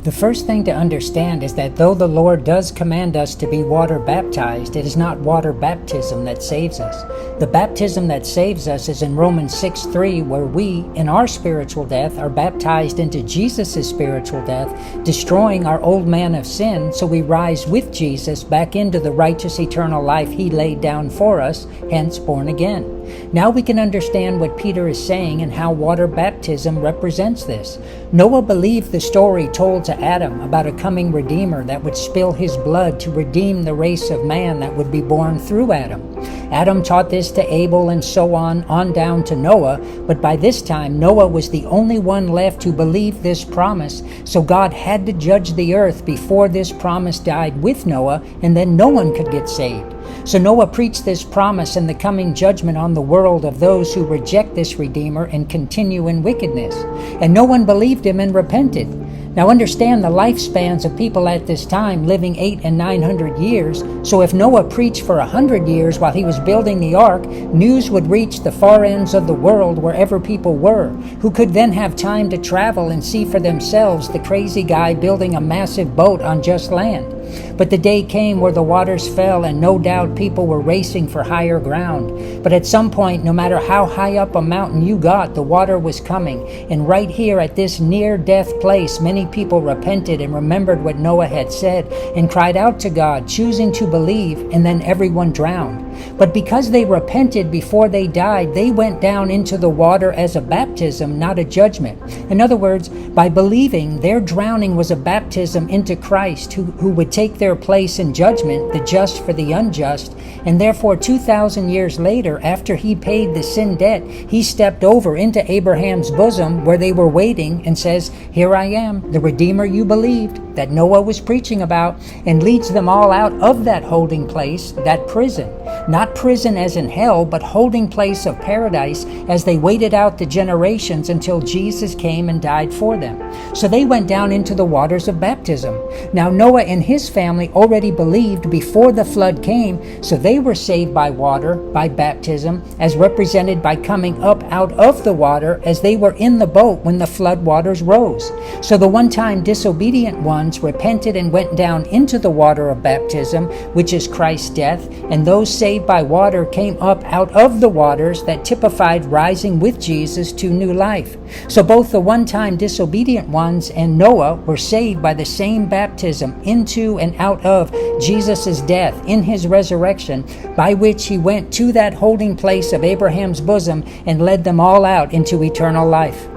The first thing to understand is that though the Lord does command us to be water baptized, it is not water baptism that saves us. The baptism that saves us is in Romans 6:3, where we, in our spiritual death, are baptized into Jesus' spiritual death, destroying our old man of sin, so we rise with Jesus back into the righteous eternal life He laid down for us, hence born again. Now we can understand what Peter is saying and how water baptism represents this. Noah believed the story told to Adam about a coming Redeemer that would spill his blood to redeem the race of man that would be born through Adam. Adam taught this to Abel and so on down to Noah, but by this time Noah was the only one left who believed this promise, so God had to judge the earth before this promise died with Noah, and then no one could get saved. So Noah preached this promise and the coming judgment on the world of those who reject this Redeemer and continue in wickedness. And no one believed him and repented. Now understand the lifespans of people at this time living 800 and 900 years. So if Noah preached for 100 years while he was building the ark, news would reach the far ends of the world wherever people were, who could then have time to travel and see for themselves the crazy guy building a massive boat on just land. But the day came where the waters fell, and no doubt people were racing for higher ground. But at some point, no matter how high up a mountain you got, the water was coming. And right here at this near-death place, many people repented and remembered what Noah had said and cried out to God, choosing to believe, and then everyone drowned. But because they repented before they died, they went down into the water as a baptism, not a judgment. In other words, by believing, their drowning was a baptism into Christ, who would take their place in judgment, the just for the unjust. And therefore 2,000 years later, after He paid the sin debt, He stepped over into Abraham's bosom where they were waiting and says, "Here I am, the Redeemer you believed," that Noah was preaching about, and leads them all out of that holding place, that prison. Not prison as in hell, but holding place of paradise, as they waited out the generations until Jesus came and died for them. So they went down into the waters of baptism. Now Noah and his family already believed before the flood came, so they were saved by water, by baptism, as represented by coming up out of the water as they were in the boat when the flood waters rose. So the one-time disobedient ones repented and went down into the water of baptism, which is Christ's death, and those saved by water came up out of the waters that typified rising with Jesus to new life. So both the one-time disobedient ones and Noah were saved by the same baptism into and out of Jesus' death in His resurrection, by which He went to that holding place of Abraham's bosom and led them all out into eternal life.